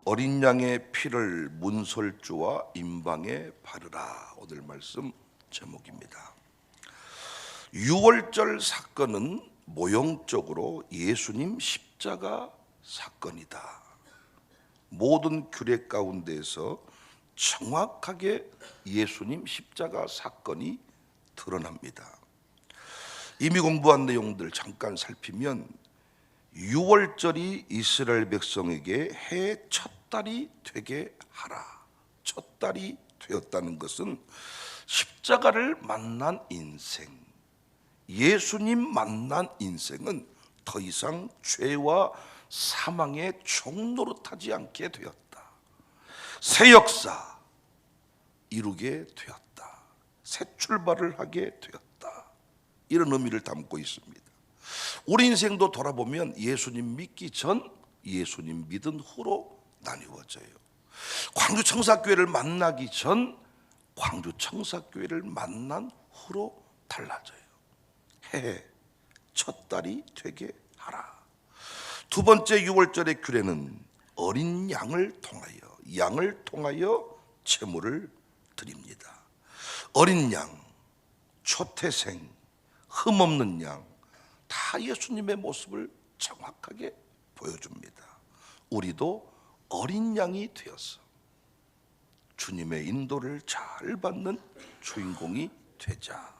어린 양의 피를 문설주와 임방에 바르라. 오늘 말씀 제목입니다. 유월절 사건은 모형적으로 예수님 십자가 사건이다. 모든 규례 가운데에서 정확하게 예수님 십자가 사건이 드러납니다. 이미 공부한 내용들 잠깐 살피면 유월절이 이스라엘 백성에게 해의 첫 달이 되게 하라. 첫 달이 되었다는 것은 십자가를 만난 인생, 예수님 만난 인생은 더 이상 죄와 사망의 종노릇하지 않게 되었다. 새 역사 이루게 되었다. 새 출발을 하게 되었다. 이런 의미를 담고 있습니다. 우리 인생도 돌아보면 예수님 믿기 전, 예수님 믿은 후로 나뉘어져요. 광주 청사교회를 만나기 전, 광주 청사교회를 만난 후로 달라져요. 해에 첫 달이 되게 하라. 두 번째 유월절의 규례는 어린 양을 통하여 제물을 드립니다. 어린 양, 초태생, 흠없는 양, 다 예수님의 모습을 정확하게 보여줍니다. 우리도 어린 양이 되어서 주님의 인도를 잘 받는 주인공이 되자.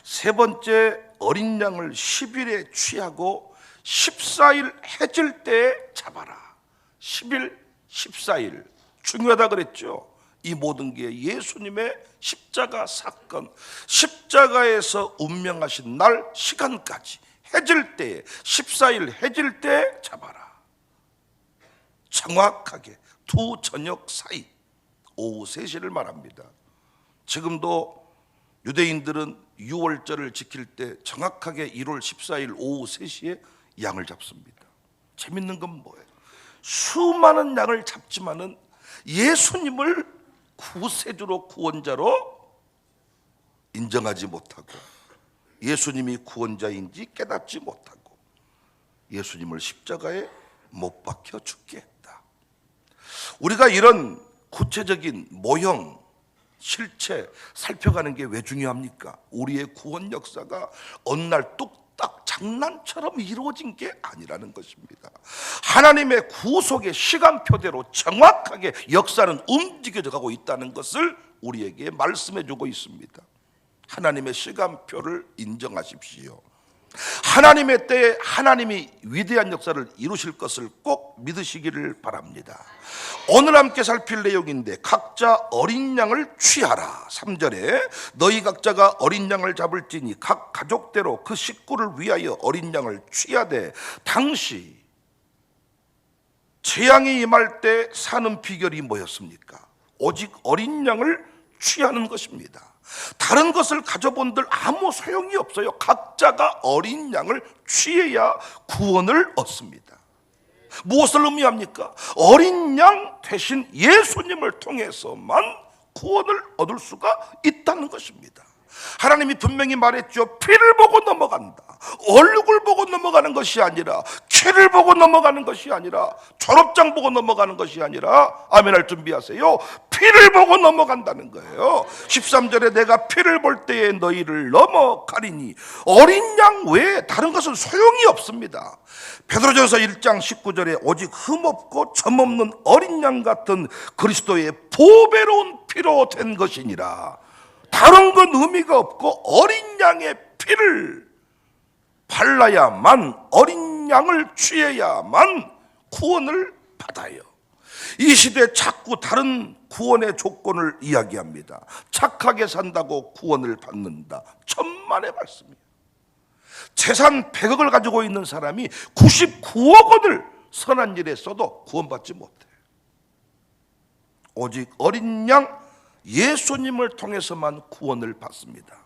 세 번째, 어린 양을 10일에 취하고 14일 해질 때에 잡아라. 10일, 14일 중요하다 그랬죠. 이 모든 게 예수님의 십자가 사건, 십자가에서 운명하신 날 시간까지 해질 때에, 14일 해질 때 잡아라. 정확하게 두 저녁 사이 오후 3시를 말합니다. 지금도 유대인들은 유월절을 지킬 때 정확하게 1월 14일 오후 3시에 양을 잡습니다. 재밌는 건 뭐예요? 수많은 양을 잡지만은 예수님을 구세주로, 구원자로 인정하지 못하고 예수님이 구원자인지 깨닫지 못하고 예수님을 십자가에 못 박혀 죽게 했다. 우리가 이런 구체적인 모형, 실체 살펴가는 게 왜 중요합니까? 우리의 구원 역사가 어느 날 뚝딱 장난처럼 이루어진 게 아니라는 것입니다. 하나님의 구속의 시간표대로 정확하게 역사는 움직여져 가고 있다는 것을 우리에게 말씀해 주고 있습니다. 하나님의 시간표를 인정하십시오. 하나님의 때에 하나님이 위대한 역사를 이루실 것을 꼭 믿으시기를 바랍니다. 오늘 함께 살필 내용인데, 각자 어린 양을 취하라. 3절에 너희 각자가 어린 양을 잡을지니 각 가족대로 그 식구를 위하여 어린 양을 취하되, 당시 재앙이 임할 때 사는 비결이 뭐였습니까? 오직 어린 양을 취하는 것입니다. 다른 것을 가져본들 아무 소용이 없어요. 각자가 어린 양을 취해야 구원을 얻습니다. 무엇을 의미합니까? 어린 양 대신 예수님을 통해서만 구원을 얻을 수가 있다는 것입니다. 하나님이 분명히 말했죠. 피를 보고 넘어간다. 얼굴 보고 넘어가는 것이 아니라, 키를 보고 넘어가는 것이 아니라, 졸업장 보고 넘어가는 것이 아니라, 아멘할 준비하세요. 피를 보고 넘어간다는 거예요. 13절에 내가 피를 볼 때에 너희를 넘어가리니, 어린 양 외에 다른 것은 소용이 없습니다. 베드로전서 1장 19절에 오직 흠없고 점없는 어린 양 같은 그리스도의 보배로운 피로 된 것이니라. 다른 건 의미가 없고 어린 양의 피를 발라야만, 어린 양을 취해야만 구원을 받아요. 이 시대에 자꾸 다른 구원의 조건을 이야기합니다. 착하게 산다고 구원을 받는다. 천만의 말씀이에요. 재산 100억을 가지고 있는 사람이 99억 원을 선한 일에 써도 구원받지 못해요. 오직 어린 양 예수님을 통해서만 구원을 받습니다.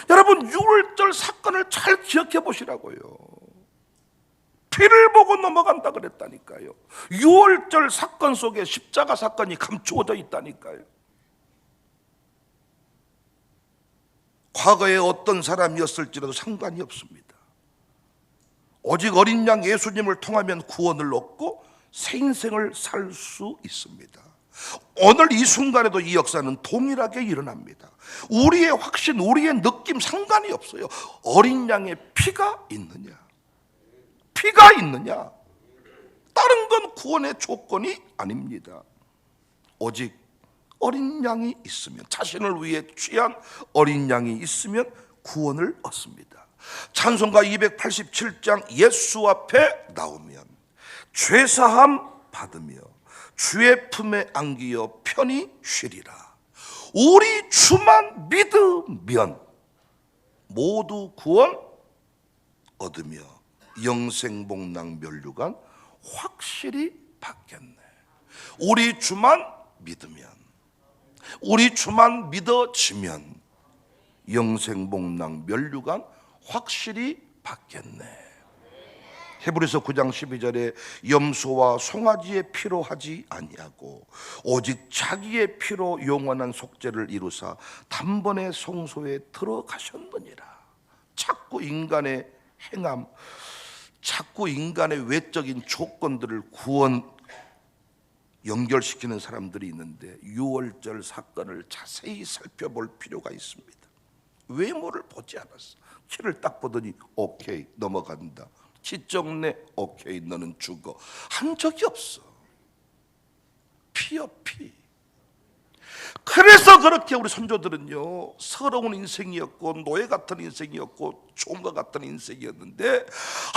여러분, 유월절 사건을 잘 기억해 보시라고요. 피를 보고 넘어간다 그랬다니까요. 유월절 사건 속에 십자가 사건이 감추어져 있다니까요. 과거에 어떤 사람이었을지라도 상관이 없습니다. 오직 어린 양 예수님을 통하면 구원을 얻고 새 인생을 살 수 있습니다. 오늘 이 순간에도 이 역사는 동일하게 일어납니다. 우리의 확신, 우리의 느낌 상관이 없어요. 어린 양의 피가 있느냐, 피가 있느냐, 다른 건 구원의 조건이 아닙니다. 오직 어린 양이 있으면, 자신을 위해 취한 어린 양이 있으면 구원을 얻습니다. 찬송가 287장 예수 앞에 나오면 죄사함 받으며 주의 품에 안기어 편히 쉬리라. 우리 주만 믿으면 모두 구원 얻으며 영생복락 멸류관 확실히 받겠네. 우리 주만 믿으면, 우리 주만 믿어지면 영생복락 멸류관 확실히 받겠네. 히브리서 9장 12절에 염소와 송아지의 피로 하지 아니하고 오직 자기의 피로 영원한 속죄를 이루사 단번에 성소에 들어가셨느니라. 자꾸 인간의 행함, 자꾸 인간의 외적인 조건들을 구원 연결시키는 사람들이 있는데 유월절 사건을 자세히 살펴볼 필요가 있습니다. 외모를 보지 않았어. 키를 딱 보더니 오케이 넘어간다. 기적내 오케이 너는 죽어 한 적이 없어. 피요 피. 그래서 그렇게 우리 선조들은요 서러운 인생이었고 노예 같은 인생이었고 종과 같은 인생이었는데,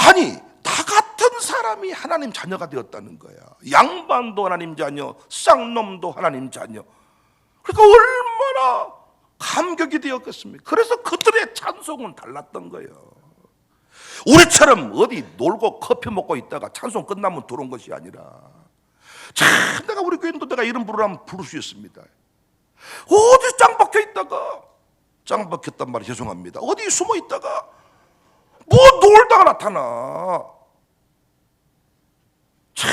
아니 나 같은 사람이 하나님 자녀가 되었다는 거야. 양반도 하나님 자녀, 쌍놈도 하나님 자녀. 그러니까 얼마나 감격이 되었겠습니까? 그래서 그들의 찬송은 달랐던 거예요. 우리처럼 어디 놀고 커피 먹고 있다가 찬송 끝나면 들어온 것이 아니라, 참 내가 우리 교인도 내가 이름 부르라면 부를 수 있습니다. 어디 짱 박혀 있다가, 짱 박혔단 말이 죄송합니다, 어디 숨어 있다가 뭐 놀다가 나타나. 참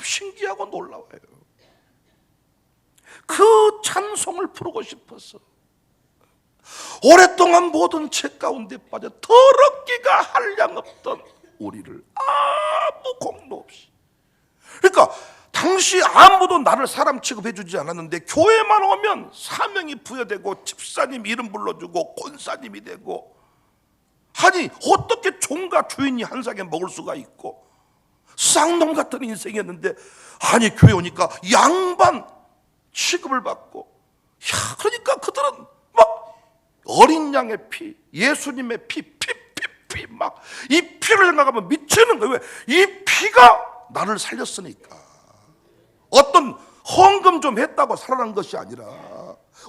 신기하고 놀라워요. 그 찬송을 부르고 싶어서 오랫동안 모든 죄 가운데 빠져 더럽기가 한량 없던 우리를 아무 공로 없이, 그러니까 당시 아무도 나를 사람 취급해주지 않았는데 교회만 오면 사명이 부여되고 집사님 이름 불러주고 권사님이 되고, 아니 어떻게 종과 주인이 한 상에 먹을 수가 있고, 쌍놈 같은 인생이었는데 아니 교회 오니까 양반 취급을 받고, 야 그러니까 그들은 막 어린 양의 피, 예수님의 피 막 이 피를 생각하면 미치는 거예요. 왜? 이 피가 나를 살렸으니까. 어떤 헌금 좀 했다고 살아난 것이 아니라,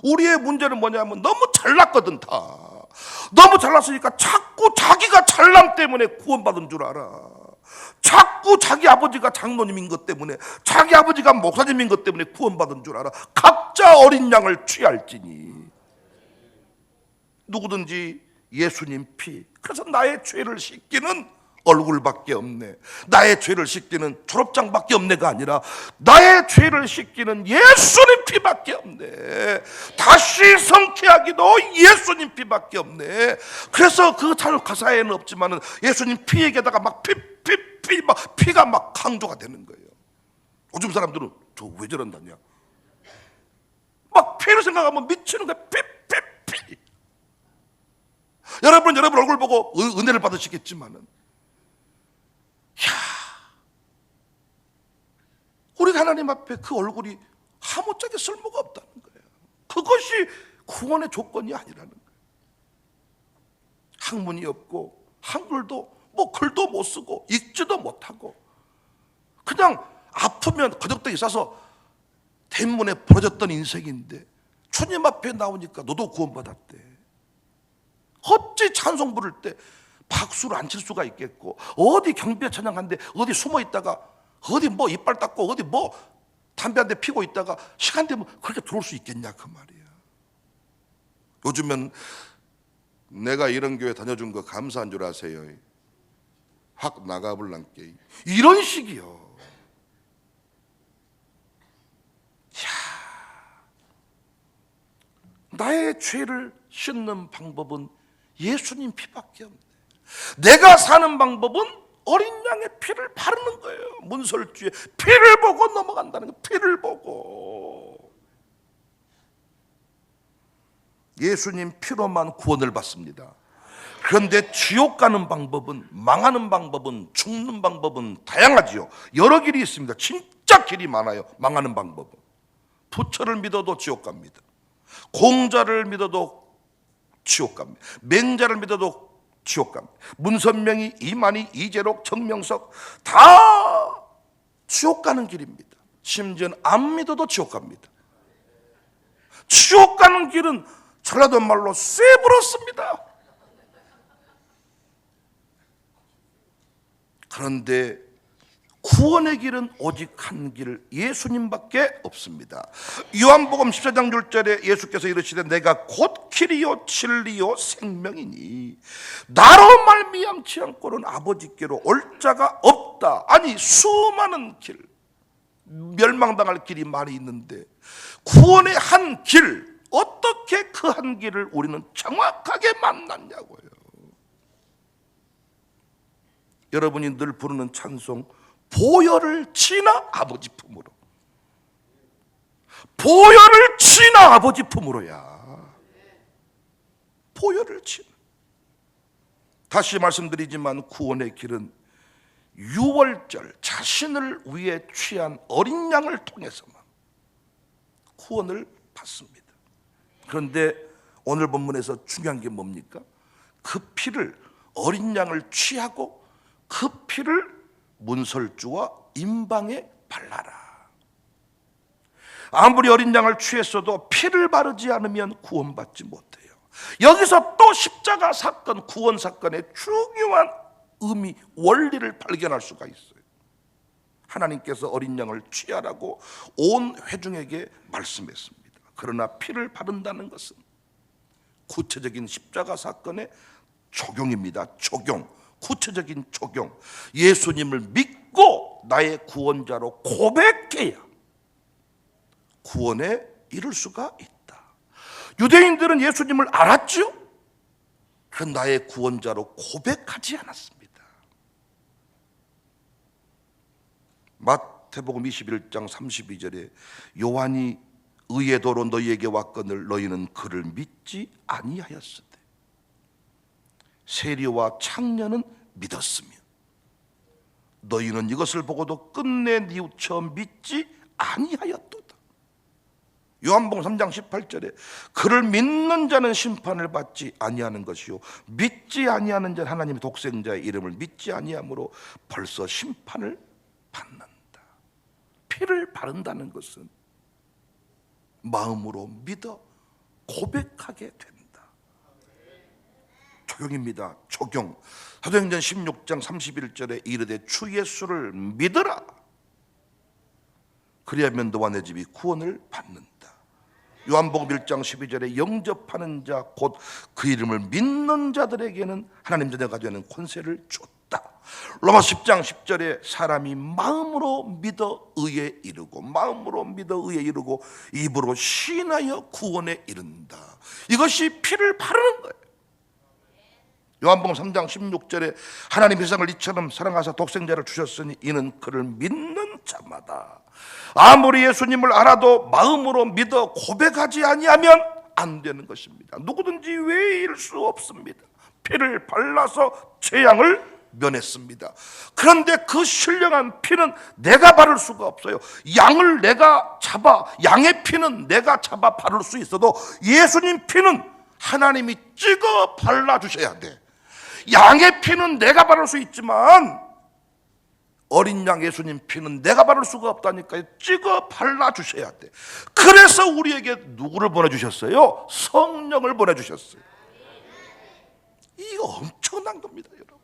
우리의 문제는 뭐냐면 너무 잘났거든. 다 너무 잘났으니까 자꾸 자기가 잘남 때문에 구원받은 줄 알아. 자꾸 자기 아버지가 장로님인 것 때문에, 자기 아버지가 목사님인 것 때문에 구원받은 줄 알아. 각자 어린 양을 취할지니 누구든지 예수님 피. 그래서 나의 죄를 씻기는 얼굴밖에 없네, 나의 죄를 씻기는 졸업장밖에 없네가 아니라 나의 죄를 씻기는 예수님 피밖에 없네, 다시 성취하기도 예수님 피밖에 없네. 그래서 그 가사에는 없지만은 예수님 피에게다가 막 막 피가 막 강조가 되는 거예요. 요즘 사람들은 저 왜 저런다냐, 막 피를 생각하면 미치는 거야. 피. 여러분 얼굴 보고 은혜를 받으시겠지만은, 야, 우리 하나님 앞에 그 얼굴이 아무짝에 쓸모가 없다는 거예요. 그것이 구원의 조건이 아니라는 거예요. 학문이 없고 한글도 뭐 글도 못 쓰고 읽지도 못하고 그냥 아프면 거적대기 싸서 대문에 부러졌던 인생인데 주님 앞에 나오니까 너도 구원받았대. 어찌 찬송 부를 때 박수를 안 칠 수가 있겠고, 어디 경배 찬양하는데 어디 숨어 있다가 어디 뭐 이빨 닦고 어디 뭐 담배 한 대 피고 있다가 시간 되면 그렇게 들어올 수 있겠냐 그 말이야. 요즘은 내가 이런 교회 다녀준 거 감사한 줄 아세요? 확 나가불란게 이런 식이요. 나의 죄를 씻는 방법은 예수님 피밖에 없네. 내가 사는 방법은 어린 양의 피를 바르는 거예요. 문설주에 피를 보고 넘어간다는 거예요. 피를 보고. 예수님 피로만 구원을 받습니다. 그런데 지옥 가는 방법은, 망하는 방법은, 죽는 방법은 다양하지요. 여러 길이 있습니다. 진짜 길이 많아요. 망하는 방법은. 부처를 믿어도 지옥 갑니다. 공자를 믿어도 지옥 갑니다. 맹자를 믿어도 지옥 갑니다. 문선명이, 이만희, 이재록, 정명석 다 지옥 가는 길입니다. 심지어는 안 믿어도 지옥 갑니다. 지옥 가는 길은 전라도 말로 쇠부렇습니다. 그런데 구원의 길은 오직 한 길, 예수님밖에 없습니다. 요한복음 14장 6절에 예수께서 이르시되 내가 곧 길이요 진리요 생명이니 나로 말미암지 않고는 아버지께로 올 자가 없다. 아니, 수많은 길, 멸망당할 길이 많이 있는데 구원의 한 길, 어떻게 그 한 길을 우리는 정확하게 만났냐고요. 여러분이 늘 부르는 찬송, 보혈을 지나 아버지 품으로, 보혈을 지나 아버지 품으로야. 보혈을 지나. 다시 말씀드리지만 구원의 길은 유월절 자신을 위해 취한 어린 양을 통해서만 구원을 받습니다. 그런데 오늘 본문에서 중요한 게 뭡니까? 그 피를, 어린 양을 취하고 그 피를 문설주와 임방에 발라라. 아무리 어린 양을 취했어도 피를 바르지 않으면 구원받지 못해요. 여기서 또 십자가 사건, 구원 사건의 중요한 의미, 원리를 발견할 수가 있어요. 하나님께서 어린 양을 취하라고 온 회중에게 말씀했습니다. 그러나 피를 바른다는 것은 구체적인 십자가 사건의 적용입니다. 적용, 구체적인 적용. 예수님을 믿고 나의 구원자로 고백해야 구원에 이를 수가 있다. 유대인들은 예수님을 알았죠? 그런 나의 구원자로 고백하지 않았습니다. 마태복음 21장 32절에 요한이 의의 도로 너희에게 왔거늘 너희는 그를 믿지 아니하였으되 세리와 창녀는 믿었으며 너희는 이것을 보고도 끝내 뉘우쳐 믿지 아니하였도다. 요한복음 3장 18절에 그를 믿는 자는 심판을 받지 아니하는 것이요 믿지 아니하는 자는 하나님의 독생자의 이름을 믿지 아니함으로 벌써 심판을 받는다. 피를 바른다는 것은 마음으로 믿어 고백하게 된다. 적용입니다. 적용. 사도행전 16장 31절에 이르되 주 예수를 믿으라. 그리하면 너와 내 집이 구원을 받는다. 요한복음 1장 12절에 영접하는 자 곧 그 이름을 믿는 자들에게는 하나님 자녀가 되는 권세를 줬다. 로마 10장 10절에 사람이 마음으로 믿어 의에 이르고 마음으로 믿어 의에 이르고 입으로 시인하여 구원에 이른다. 이것이 피를 바르는 거예요. 요한복음 3장 16절에 하나님 세상을 이처럼 사랑하사 독생자를 주셨으니 이는 그를 믿는 자마다 아무리 예수님을 알아도 마음으로 믿어 고백하지 아니하면 안 되는 것입니다. 누구든지 외일 수 없습니다. 피를 발라서 재앙을 면했습니다. 그런데 그 신령한 피는 내가 바를 수가 없어요. 양을 내가 잡아, 양의 피는 내가 잡아 바를 수 있어도 예수님 피는 하나님이 찍어 발라주셔야 돼. 양의 피는 내가 바를 수 있지만 어린 양 예수님 피는 내가 바를 수가 없다니까요. 찍어 발라주셔야 돼. 그래서 우리에게 누구를 보내주셨어요? 성령을 보내주셨어요. 이거 엄청난 겁니다, 여러분.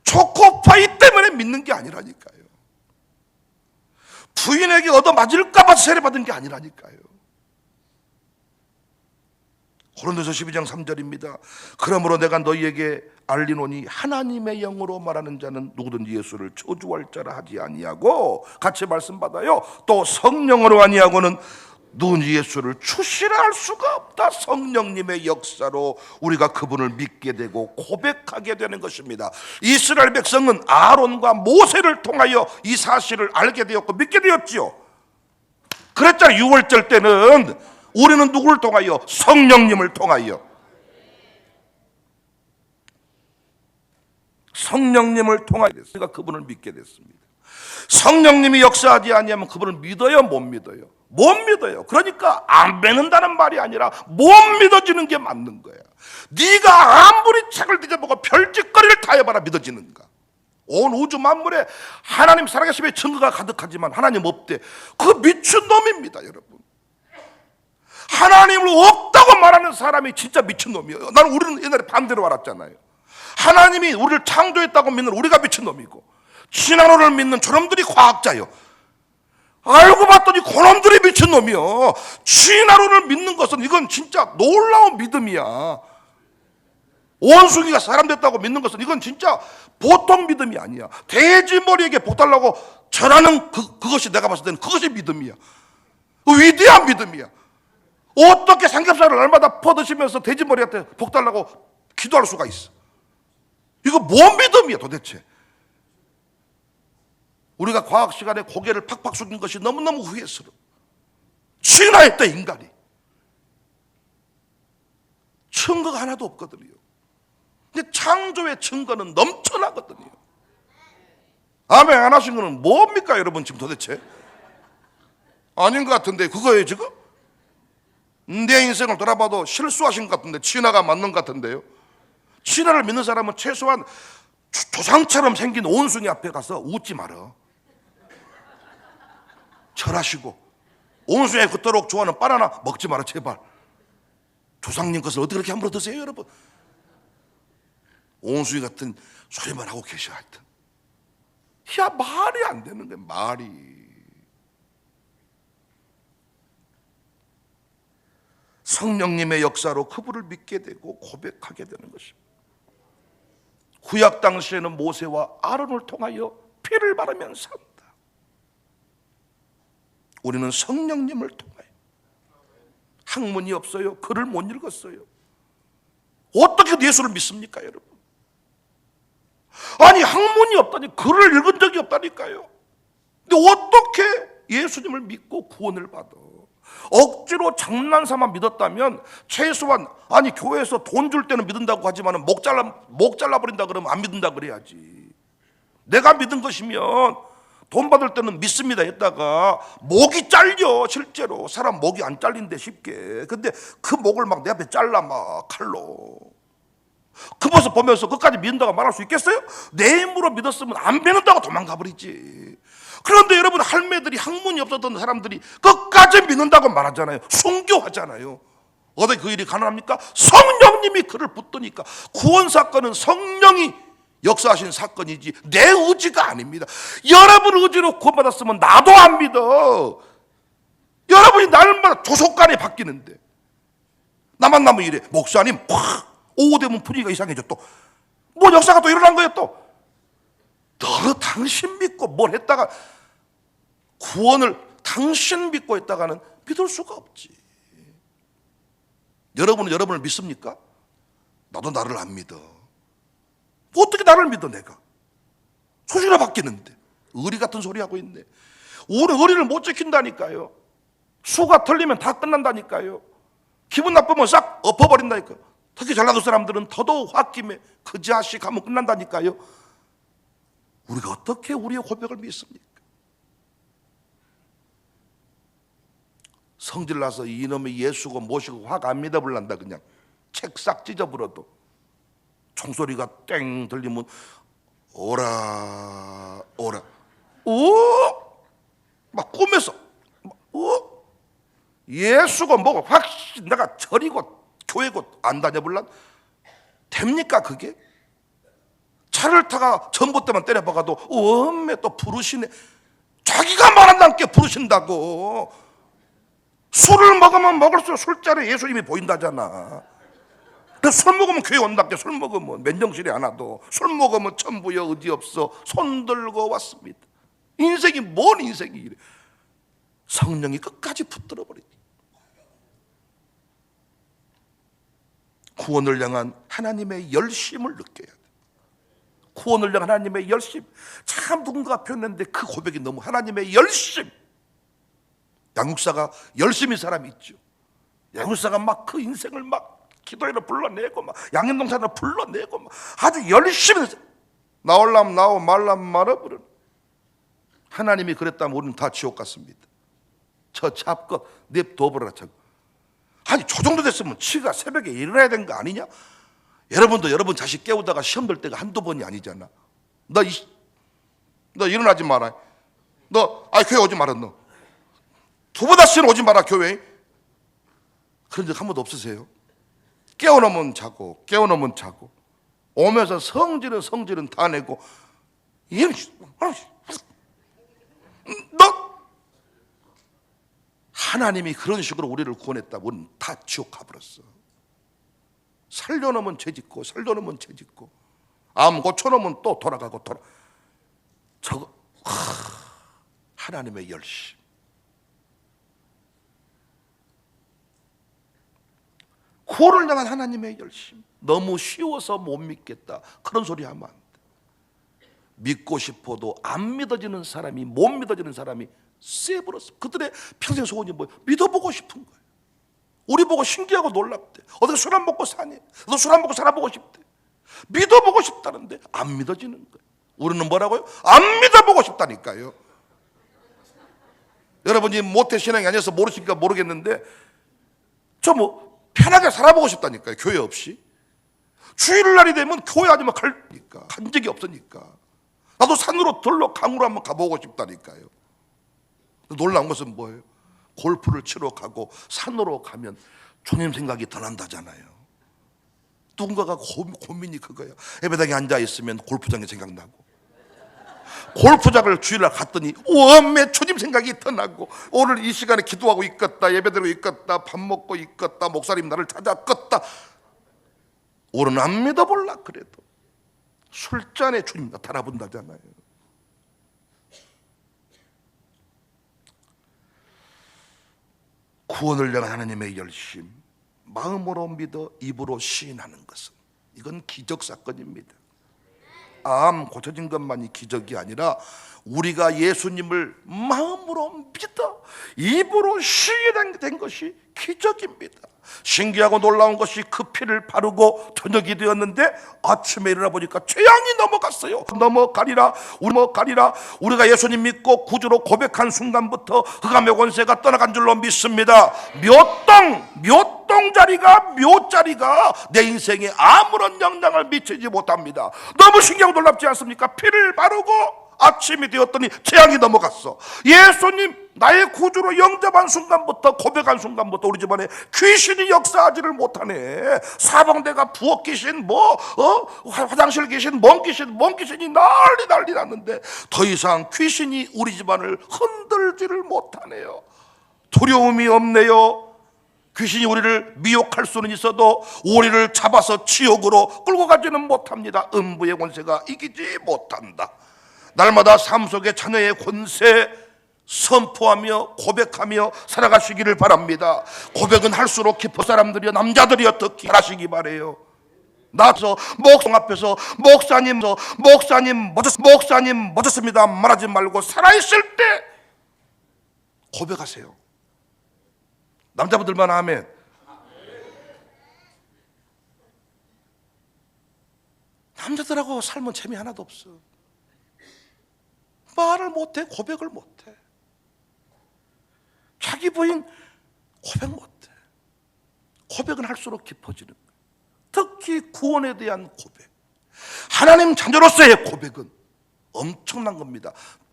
초코파이 때문에 믿는 게 아니라니까요. 부인에게 얻어맞을까 봐 세례받은 게 아니라니까요. 고린도서 12장 3절입니다. 그러므로 내가 너희에게 알리노니 하나님의 영으로 말하는 자는 누구든지 예수를 저주할 자라 하지 아니하고 같이 말씀 받아요. 또 성령으로 아니하고는 누군 예수를 추시할 수가 없다. 성령님의 역사로 우리가 그분을 믿게 되고 고백하게 되는 것입니다. 이스라엘 백성은 아론과 모세를 통하여 이 사실을 알게 되었고 믿게 되었지요. 그랬잖아요. 유월절 때는 우리는 누구를 통하여? 성령님을 통하여. 성령님을 통하여 우리가 그분을 믿게 됐습니다. 성령님이 역사하지 아니하면 그분을 믿어요, 못 믿어요? 못 믿어요. 그러니까 안 믿는다는 말이 아니라 못 믿어지는 게 맞는 거야. 네가 아무리 책을 뒤져보고 별짓거리를 다 해봐라 믿어지는가? 온 우주 만물에 하나님 살아계심의 증거가 가득하지만 하나님 없대. 그거 미친놈입니다, 여러분. 하나님을 없다고 말하는 사람이 진짜 미친놈이에요. 나는 우리는 옛날에 반대로 알았잖아요. 하나님이 우리를 창조했다고 믿는 우리가 미친놈이고, 신앙론을 믿는 저놈들이 과학자요. 알고 봤더니 그놈들이 미친놈이요. 신앙론을 믿는 것은 이건 진짜 놀라운 믿음이야. 원숭이가 사람 됐다고 믿는 것은 이건 진짜 보통 믿음이 아니야. 돼지머리에게 복 달라고 절하는 그것이 내가 봤을 때는 그것이 믿음이야. 위대한 믿음이야. 어떻게 삼겹살을 날마다 퍼드시면서 돼지머리한테 복 달라고 기도할 수가 있어? 이거 뭔 믿음이야 도대체? 우리가 과학 시간에 고개를 팍팍 숙인 것이 너무너무 후회스러워. 진화했다 인간이. 증거가 하나도 없거든요. 근데 창조의 증거는 넘쳐나거든요. 아멘 안 하신 거는 뭡니까 여러분 지금 도대체? 아닌 것 같은데 그거예요 지금? 내 인생을 돌아봐도 실수하신 것 같은데 진화가 맞는 것 같은데요. 진화를 믿는 사람은 최소한 조상처럼 생긴 온숭이 앞에 가서 웃지 마라. 절하시고 온숭이가 그토록 좋아하는 바나나 먹지 마라 제발. 조상님 것을 어떻게 그렇게 함부로 드세요 여러분? 온숭이 같은 소리만 하고 계셔 하여튼. 야 말이 안 되는 거야 말이. 성령님의 역사로 그분을 믿게 되고 고백하게 되는 것입니다. 구약 당시에는 모세와 아론을 통하여 피를 바르면 산다. 우리는 성령님을 통하여. 학문이 없어요. 글을 못 읽었어요. 어떻게 예수를 믿습니까 여러분? 아니 학문이 없다니 글을 읽은 적이 없다니까요. 근데 어떻게 예수님을 믿고 구원을 받아? 억지로 장난삼아 믿었다면 최소한 아니 교회에서 돈 줄 때는 믿는다고 하지만 목 잘라버린다 그러면 안 믿는다 그래야지. 내가 믿은 것이면 돈 받을 때는 믿습니다 했다가 목이 잘려. 실제로 사람 목이 안 잘린대 쉽게. 근데 그 목을 막 내 앞에 잘라 막 칼로. 그 모습 보면서 끝까지 믿는다고 말할 수 있겠어요? 내 힘으로 믿었으면 안 믿는다고 도망가 버리지. 그런데 여러분 할매들이 학문이 없었던 사람들이 끝까지 믿는다고 말하잖아요. 순교하잖아요. 어떻게 그 일이 가능합니까? 성령님이 그를 붙드니까. 구원 사건은 성령이 역사하신 사건이지 내 의지가 아닙니다. 여러분 의지로 구원받았으면 나도 안 믿어. 여러분이 날마다 조속간에 바뀌는데 나만 나면 이래. 목사님 팍 오후 되면 분위기가 이상해져. 또 뭐 역사가 또 일어난 거예요. 또 너 당신 믿고 뭘 했다가 구원을 당신 믿고 했다가는 믿을 수가 없지. 여러분은 여러분을 믿습니까? 나도 나를 안 믿어. 어떻게 나를 믿어 내가? 소리가 바뀌는데 의리 같은 소리 하고 있네. 우리 의리를 못 지킨다니까요. 수가 틀리면 다 끝난다니까요. 기분 나쁘면 싹 엎어버린다니까요. 특히 전라도 사람들은 더더욱 홧김에 그 자식 하면 끝난다니까요. 우리가 어떻게 우리의 고백을 믿습니까? 성질나서 이놈의 예수고 모시고 화가 안 믿어불란다 그냥. 책 싹 찢어버려도 총소리가 땡 들리면 오라 오라 막 꿈에서 예수가 뭐고 확실히 내가 절이고 교회고 안 다녀볼란? 됩니까 그게? 차를 타가 전봇대만 때려박아도 엄매 또 부르시네. 자기가 말한다는 게 부르신다고. 술을 먹으면 먹을수록 술자리에 예수님이 보인다잖아. 술 먹으면 교회 온답게. 술 먹으면 맨정신이 안 와도 술 먹으면 천부여 의지 없어 손 들고 왔습니다. 인생이 뭔 인생이 이래. 성령이 끝까지 붙들어 버리지. 구원을 향한 하나님의 열심을 느껴야 돼. 구원을 향한 하나님의 열심. 참 누군가가 표현했는데 그 고백이 너무 하나님의 열심. 양육사가 열심히 사람이 있죠. 양육사가 막 그 인생을 막 기도회로 불러내고 막 양념동산으로 불러내고 막 아주 열심히 나올라면 나오 말라면 말아버려. 하나님이 그랬다면 우리는 다 지옥 갔습니다. 저 잡것 냅둬버려라. 아니 저 정도 됐으면 지가 새벽에 일어나야 되는 거 아니냐? 여러분도 여러분 자식 깨우다가 시험 들 때가 한두 번이 아니잖아. 너 일어나지 마라. 교회 오지 마라. 너 두 번 다시는 오지 마라 교회. 그런 적 한 번도 없으세요? 깨워놓으면 자고 깨워놓으면 자고 오면서 성질은 다 내고 너 하나님이 그런 식으로 우리를 구원했다고 우리는 다 지옥 가버렸어. 살려놓으면 죄짓고 살려놓으면 죄짓고 암 고쳐놓으면 또 돌아가고 저거 하나님의 열심. 구원을 향한 하나님의 열심. 너무 쉬워서 못 믿겠다 그런 소리 하면 안 돼. 믿고 싶어도 안 믿어지는 사람이 못 믿어지는 사람이 세버렸어. 그들의 평생 소원이 뭐예요? 믿어보고 싶은 거예요. 우리 보고 신기하고 놀랍대. 어떻게 술 안 먹고 사니? 너 술 안 먹고 살아보고 싶대. 믿어보고 싶다는데 안 믿어지는 거예요. 우리는 뭐라고요? 안 믿어보고 싶다니까요. 여러분이 모태신앙이 아니어서 모르시니까 모르겠는데 저 편하게 살아보고 싶다니까요. 교회 없이. 주일날이 되면 교회 아니면 간 적이 없으니까. 나도 산으로 들러 강으로 한번 가보고 싶다니까요. 놀라운 것은 뭐예요? 골프를 치러 가고 산으로 가면 주님 생각이 더 난다잖아요. 누군가가 고민이 그거예요. 예배당에 앉아있으면 골프장이 생각나고 골프장을 주일날 갔더니 원매 주님 생각이 더 나고 오늘 이 시간에 기도하고 있겠다 예배드리고 있겠다 밥 먹고 있겠다 목사님 나를 찾았겠다. 오늘 안 믿어볼라 그래도 술잔에 주님 나타나본다잖아요. 구원을 향한 하나님의 열심, 마음으로 믿어 입으로 시인하는 것은 이건 기적사건입니다. 암 고쳐진 것만이 기적이 아니라 우리가 예수님을 마음으로 믿어 입으로 시인된 것이 기적입니다. 신기하고 놀라운 것이 그 피를 바르고 저녁이 되었는데 아침에 일어나 보니까 재앙이 넘어갔어요. 넘어가리라 우리가 예수님 믿고 구주로 고백한 순간부터 흑암의 권세가 떠나간 줄로 믿습니다. 묘자리가 내 인생에 아무런 영향을 미치지 못합니다. 너무 신기하고 놀랍지 않습니까? 피를 바르고 아침이 되었더니 재앙이 넘어갔어. 예수님 나의 구주로 영접한 순간부터 고백한 순간부터 우리 집안에 귀신이 역사하지를 못하네. 사방대가 부엌 귀신 화장실 귀신 먼 귀신이 난리 났는데 더 이상 귀신이 우리 집안을 흔들지를 못하네요. 두려움이 없네요. 귀신이 우리를 미혹할 수는 있어도 우리를 잡아서 지옥으로 끌고 가지는 못합니다. 음부의 권세가 이기지 못한다. 날마다 삶 속에 자녀의 권세 선포하며 고백하며 살아가시기를 바랍니다. 고백은 할수록 깊어. 사람들이여 남자들이여 특히 하시기 바래요. 나서 목성 앞에서 목사님 멋졌습니다 말하지 말고 살아있을 때 고백하세요. 남자분들만 하면 남자들하고 살면 재미 하나도 없어. 말을 못해, 고백을 못해. 자기 부인 고백 못해. 고백은 할수록 깊어지는 거예요. 특히 구원에 대한 고백, 하나님 자녀로서의 고백은 엄청난 겁니다.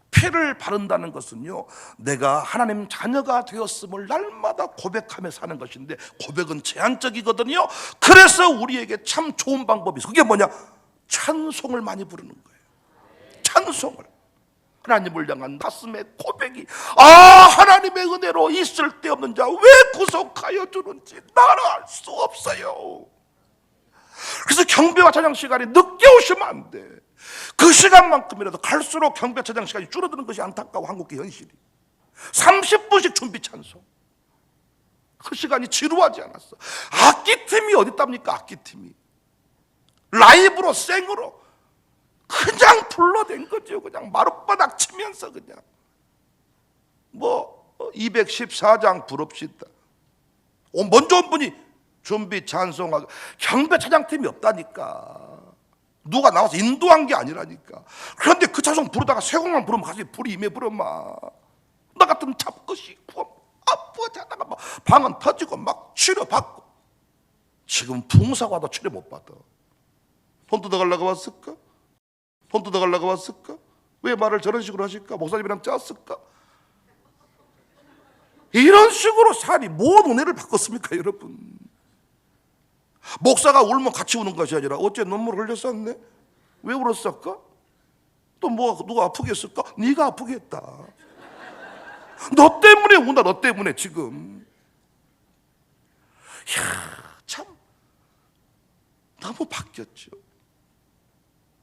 피를 바른다는 것은요, 내가 하나님 자녀가 되었음을 날마다 고백하며 사는 것인데 고백은 제한적이거든요. 그래서 우리에게 참 좋은 방법이 있어요. 그게 뭐냐? 찬송을 많이 부르는 거예요. 찬송을. 하나님을 향한 가슴의 고백이 하나님의 은혜로 있을 데 없는 자 왜 구속하여 주는지 나는 알 수 없어요. 그래서 경배와 찬양 시간이 늦게 오시면 안 돼. 그 시간만큼이라도 갈수록 경배 찬양 시간이 줄어드는 것이 안타까워. 한국의 현실이 30분씩 준비 찬송. 그 시간이 지루하지 않았어. 악기팀이 어디 있답니까? 악기팀이 라이브로 생으로 그냥 불러댄 거죠. 그냥 마룻바닥 치면서 그냥 214장 부릅시다. 먼저 온 분이 준비 찬송하고 경배 찬양팀이 없다니까. 누가 나와서 인도한 게 아니라니까. 그런데 그 찬송 부르다가 세 곡만 부르면 가슴에 불이 임해 버려마. 나 같은 잡것이 구원 아프자다가 막 방언 터지고 막 치료받고. 지금 붕사과도 치료 못 받아. 돈 뜯어가려고 왔을까? 돈 뜯어가려고 왔을까? 왜 말을 저런 식으로 하실까? 목사님이랑 짰을까? 이런 식으로 살이 뭔 은혜를 바꿨습니까, 여러분? 목사가 울면 같이 우는 것이 아니라 어째 눈물을 흘렸었네? 왜 울었을까? 또 누가 아프게 했을까? 네가 아프게 했다. 너 때문에 운다. 너 때문에 지금. 이야, 참 너무 바뀌었죠.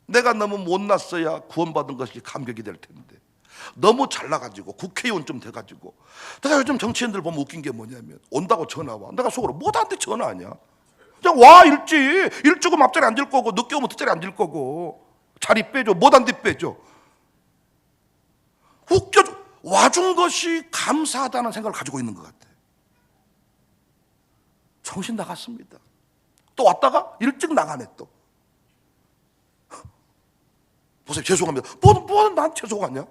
내가 너무 못났어야 구원받은 것이 감격이 될 텐데 너무 잘나가지고 국회의원 좀 돼가지고. 내가 요즘 정치인들 보면 웃긴 게 뭐냐면 온다고 전화 와. 내가 속으로 뭐 나한테 전화하냐. 그냥 와. 일찍 오면 앞자리 앉을 거고 늦게 오면 뒷자리 앉을 거고. 자리 빼줘. 못한데 빼줘. 웃겨줘. 와준 것이 감사하다는 생각을 가지고 있는 것 같아. 정신 나갔습니다. 또 왔다가 일찍 나가네 또. 보세요. 죄송합니다. 뭐 나한테 죄송하냐? 야,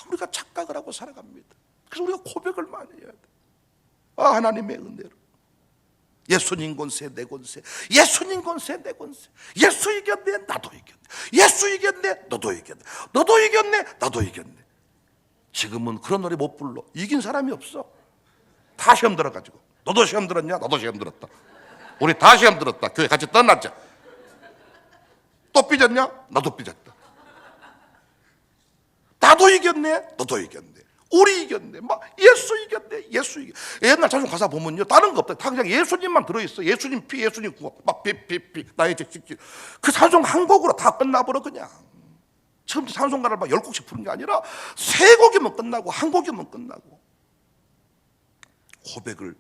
우리가 착각을 하고 살아갑니다. 그래서 우리가 고백을 많이 해야 돼. 하나님의 은혜로. 예수님 권세 내 권세. 예수님 권세 내 권세. 예수 이겼네 나도 이겼네. 예수 이겼네 너도 이겼네. 너도 이겼네 나도 이겼네. 지금은 그런 노래 못 불러. 이긴 사람이 없어. 다 시험 들어가지고. 너도 시험 들었냐? 나도 시험 들었다. 우리 다 시험 들었다. 교회 같이 떠났자. 또 삐졌냐? 나도 삐졌다. 나도 이겼네 너도 이겼네. 우리 이겼네. 막 예수 이겼네. 예수 이겼네. 옛날 찬송 가사 보면요 다른 거 없다. 다 그냥 예수님만 들어있어. 예수님 피 예수님 구원 막 피 나의 죄짓기. 그 찬송 한 곡으로 다 끝나버려 그냥. 처음부터 찬송가를 막 10곡씩 부른 게 아니라 3곡이면 끝나고 1곡이면 끝나고. 고백을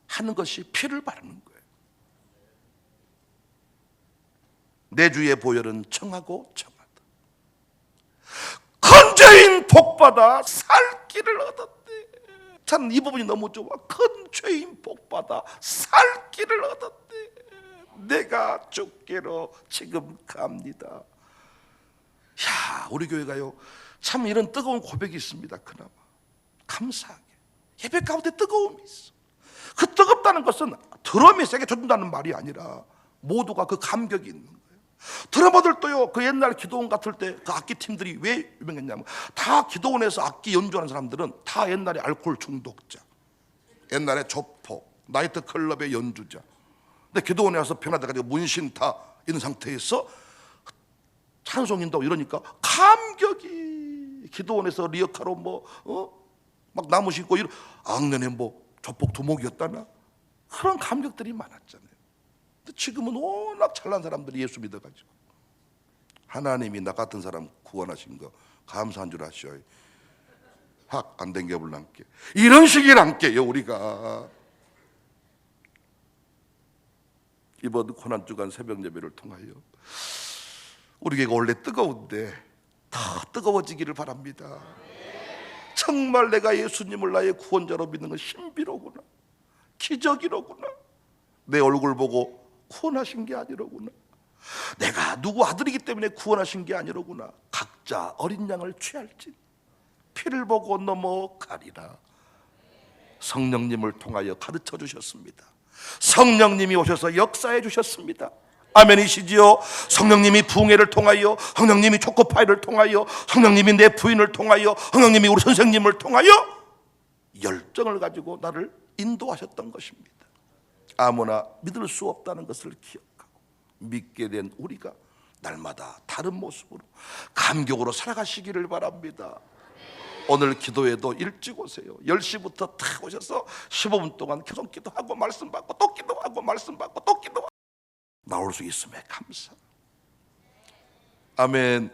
하는 것이 피를 바르는 거예요. 내 주의 보혈은 청하고 청하다. 컨죄인 복받아 살 길을 얻었대. 참 이 부분이 너무 좋아. 컨죄인 복받아 살 길을 얻었대. 내가 죽기로 지금 갑니다. 야, 우리 교회가요 참 이런 뜨거운 고백이 있습니다. 그나마 감사하게 예배 가운데 뜨거움이 있어. 그 뜨겁다는 것은 드럼이 세게 쳐준다는 말이 아니라 모두가 그 감격이 있는 거예요. 드러머들도요 그 옛날 기도원 같을 때 그 악기 팀들이 왜 유명했냐면 다 기도원에서 악기 연주하는 사람들은 다 옛날에 알코올 중독자, 옛날에 조폭, 나이트클럽의 연주자. 근데 기도원에 와서 변화돼가지고 문신 다 있는 상태에서 찬송인다고 이러니까 감격이. 기도원에서 리어카로 막 나무 심고 이런 악년에 조폭 두목이었다나 그런 감격들이 많았잖아요. 근데 지금은 워낙 잘난 사람들이 예수 믿어가지고 하나님이 나 같은 사람 구원하신 거 감사한 줄 아시오. 확 안 댕겨불란게 이런 식이란게요. 우리가 이번 고난주간 새벽 예배를 통하여 우리 교회가 원래 뜨거운데 더 뜨거워지기를 바랍니다. 정말 내가 예수님을 나의 구원자로 믿는 건 신비로구나, 기적이로구나. 내 얼굴 보고 구원하신 게 아니로구나. 내가 누구 아들이기 때문에 구원하신 게 아니로구나. 각자 어린 양을 취할진 피를 보고 넘어가리라. 성령님을 통하여 가르쳐 주셨습니다. 성령님이 오셔서 역사해 주셨습니다. 아멘이시지요? 성령님이 부흥회를 통하여, 성령님이 초코파이를 통하여, 성령님이 내 부인을 통하여, 성령님이 우리 선생님을 통하여 열정을 가지고 나를 인도하셨던 것입니다. 아무나 믿을 수 없다는 것을 기억하고 믿게 된 우리가 날마다 다른 모습으로 감격으로 살아가시기를 바랍니다. 오늘 기도회도 일찍 오세요. 10시부터 탁 오셔서 15분 동안 계속 기도하고 말씀 받고 또 기도하고 말씀 받고 또 기도하고 나올 수 있음에 감사. 아멘.